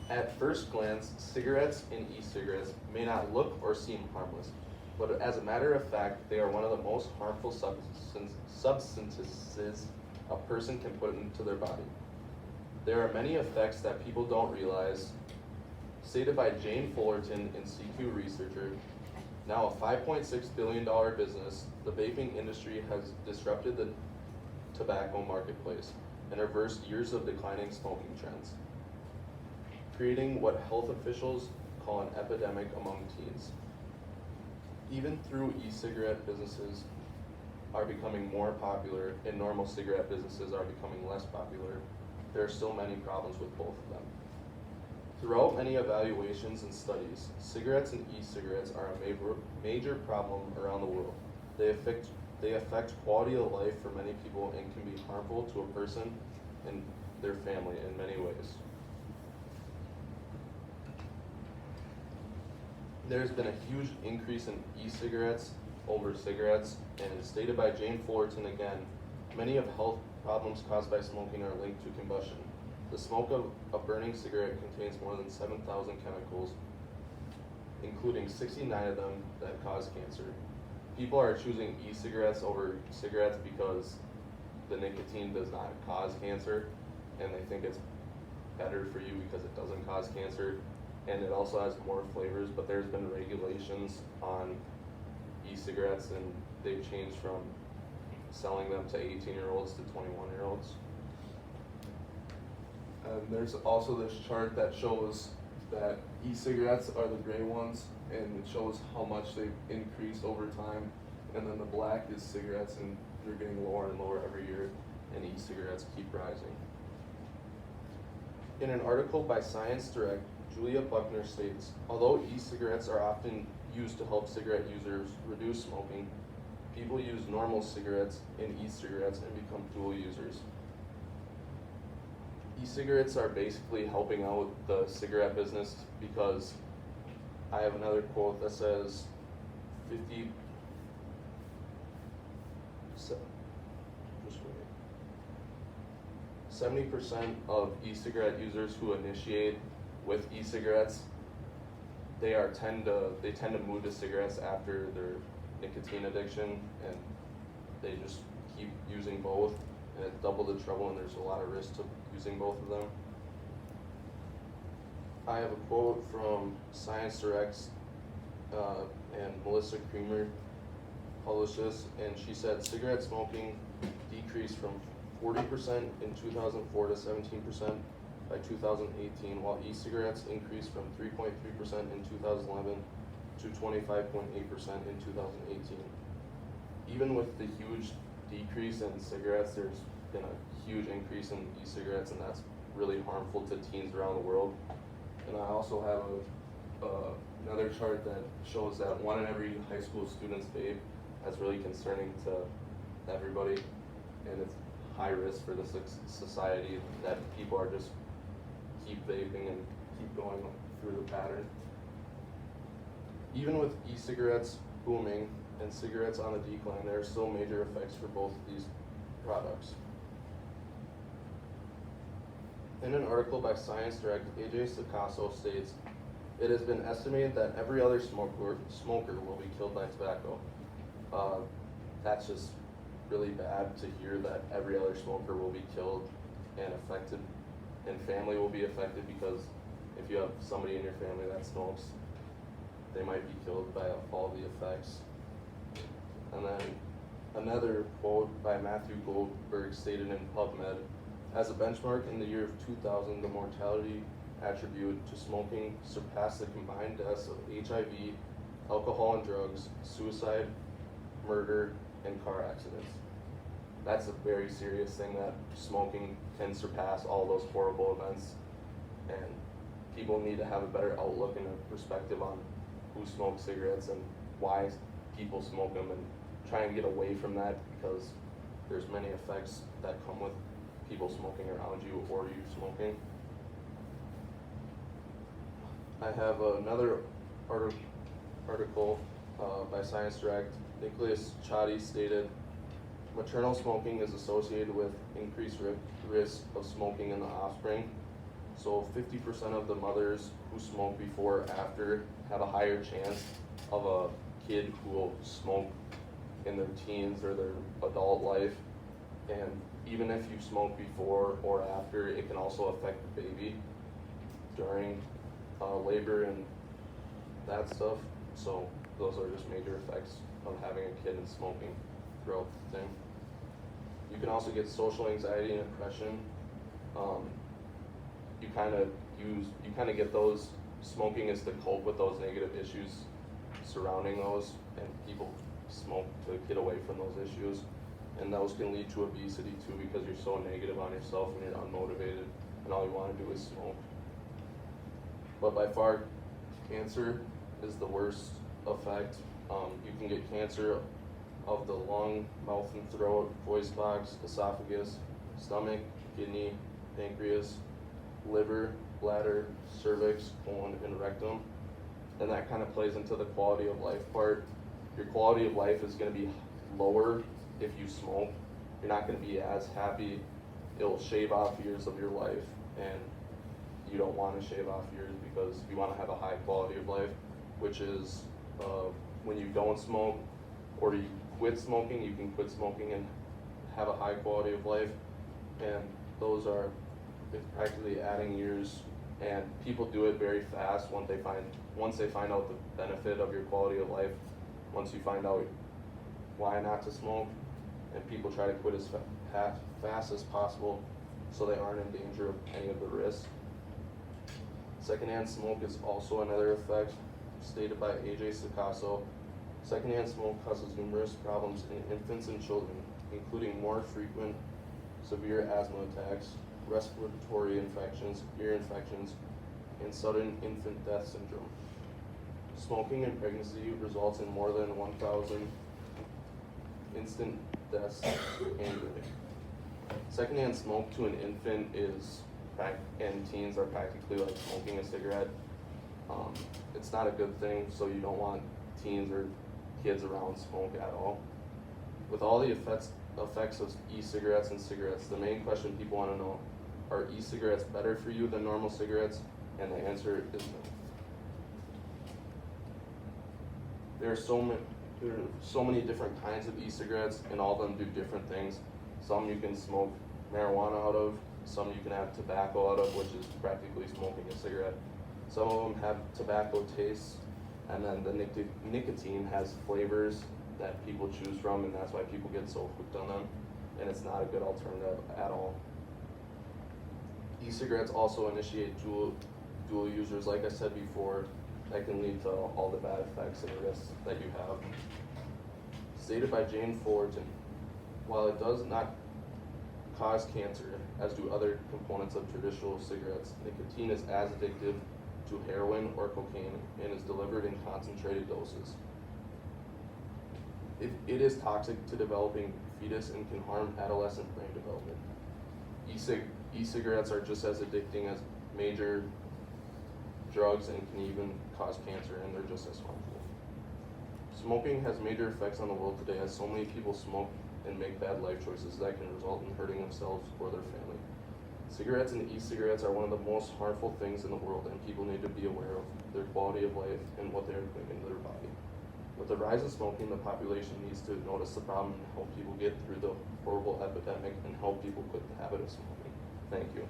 At first glance, cigarettes and e-cigarettes may not look or seem harmless, but as a matter of fact, they are one of the most harmful substances a person can put into their body. There are many effects that people don't realize. Stated by Jane Fullerton and CQ Researcher, now a $5.6 billion business, the vaping industry has disrupted the tobacco marketplace and reversed years of declining smoking trends, creating what health officials call an epidemic among teens. Even through e-cigarette businesses are becoming more popular and normal cigarette businesses are becoming less popular, there are still many problems with both of them. Throughout many evaluations and studies, cigarettes and e-cigarettes are a major problem around the world. They affect quality of life for many people and can be harmful to a person and their family in many ways. There's been a huge increase in e-cigarettes over cigarettes, and stated by Jane Fullerton again, many of health problems caused by smoking are linked to combustion. The smoke of a burning cigarette contains more than 7,000 chemicals, including 69 of them that cause cancer. People are choosing e-cigarettes over cigarettes because the nicotine does not cause cancer, and they think it's better for you because it doesn't cause cancer, and it also has more flavors, but there's been regulations on e-cigarettes, and they've changed from selling them to 18-year-olds to 21-year-olds. And there's also this chart that shows that e-cigarettes are the gray ones, and it shows how much they've increased over time. And then the black is cigarettes, and they're getting lower and lower every year, and e-cigarettes keep rising. In an article by Science Direct, Julia Buckner states, although e-cigarettes are often used to help cigarette users reduce smoking, people use normal cigarettes and e-cigarettes and become dual users. E-cigarettes are basically helping out the cigarette business because I have another quote that says 70% of e-cigarette users who initiate with e-cigarettes, they tend to move to cigarettes after their nicotine addiction, and they just keep using both, and it's double the trouble, and there's a lot of risk to using both of them. I have a quote from Science Direct, and Melissa Creamer published this, and she said cigarette smoking decreased from 40% in 2004 to 17% by 2018, while e-cigarettes increased from 3.3% in 2011 to 25.8% in 2018. Even with the huge decrease in cigarettes, there's been a huge increase in e-cigarettes, and that's really harmful to teens around the world. And I also have another chart that shows that 1 in every high school student's vape. That's really concerning to everybody, and it's high risk for the society that people are just keep vaping and keep going through the pattern. Even with e-cigarettes booming and cigarettes on the decline, there are still major effects for both of these products. In an article by Science Direct, AJ Sakasso states, it has been estimated that every other smoker will be killed by tobacco. That's just really bad to hear that every other smoker will be killed and affected, and family will be affected, because if you have somebody in your family that smokes, they might be killed by all the effects. And then another quote by Matthew Goldberg stated in PubMed, as a benchmark in the year of 2000, the mortality attributed to smoking surpassed the combined deaths of HIV, alcohol and drugs, suicide, murder, and car accidents. That's a very serious thing, that smoking can surpass all those horrible events, and people need to have a better outlook and a perspective on who smokes cigarettes and why people smoke them, and try and get away from that, because there's many effects that come with people smoking around you or you smoking. I have another article by Science Direct. Nicholas Chadi stated, maternal smoking is associated with increased risk of smoking in the offspring. So 50% of the mothers who smoke before or after have a higher chance of a kid who will smoke in their teens or their adult life. And even if you smoke before or after, it can also affect the baby during labor and that stuff. So those are just major effects of having a kid and smoking throughout the thing. You can also get social anxiety and depression. You kind of get those. Smoking is to cope with those negative issues surrounding those, and people smoke to get away from those issues. And those can lead to obesity too, because you're so negative on yourself and you're unmotivated, and all you want to do is smoke. But by far, cancer is the worst effect. You can get cancer of the lung, mouth and throat, voice box, esophagus, stomach, kidney, pancreas, liver, bladder, cervix, colon, and rectum. And that kind of plays into the quality of life part. Your quality of life is going to be lower if you smoke. You're not going to be as happy. It'll shave off years of your life, and you don't want to shave off years because you want to have a high quality of life, which is when you don't smoke or you quit smoking, you can quit smoking and have a high quality of life. And those are practically adding years, and people do it very fast once they find out the benefit of your quality of life. Once you find out why not to smoke, and people try to quit as fast as possible so they aren't in danger of any of the risks. Secondhand smoke is also another effect stated by A.J. Sakasso. Secondhand smoke causes numerous problems in infants and children, including more frequent severe asthma attacks, respiratory infections, ear infections, and sudden infant death syndrome. Smoking in pregnancy results in more than 1,000 instant deaths annually. Secondhand smoke to an infant and teens are practically like smoking a cigarette. It's not a good thing, so you don't want teens or kids around smoke at all. With all the effects of e-cigarettes and cigarettes, the main question people want to know, are e-cigarettes better for you than normal cigarettes? And the answer is no. There are so many different kinds of e-cigarettes, and all of them do different things. Some you can smoke marijuana out of, some you can have tobacco out of, which is practically smoking a cigarette. Some of them have tobacco tastes, and then the nicotine has flavors that people choose from, and that's why people get so hooked on them, and it's not a good alternative at all. E-cigarettes also initiate dual users, like I said before, that can lead to all the bad effects and risks that you have. Stated by Jane Fullerton, while it does not cause cancer, as do other components of traditional cigarettes, nicotine is as addictive to heroin or cocaine and is delivered in concentrated doses. It is toxic to developing fetus and can harm adolescent brain development. E-cigarettes are just as addicting as major drugs and can even cause cancer, and they're just as harmful. Smoking has major effects on the world today, as so many people smoke and make bad life choices that can result in hurting themselves or their family. Cigarettes and e-cigarettes are one of the most harmful things in the world, and people need to be aware of their quality of life and what they are putting into their body. With the rise of smoking, the population needs to notice the problem and help people get through the horrible epidemic and help people quit the habit of smoking. Thank you.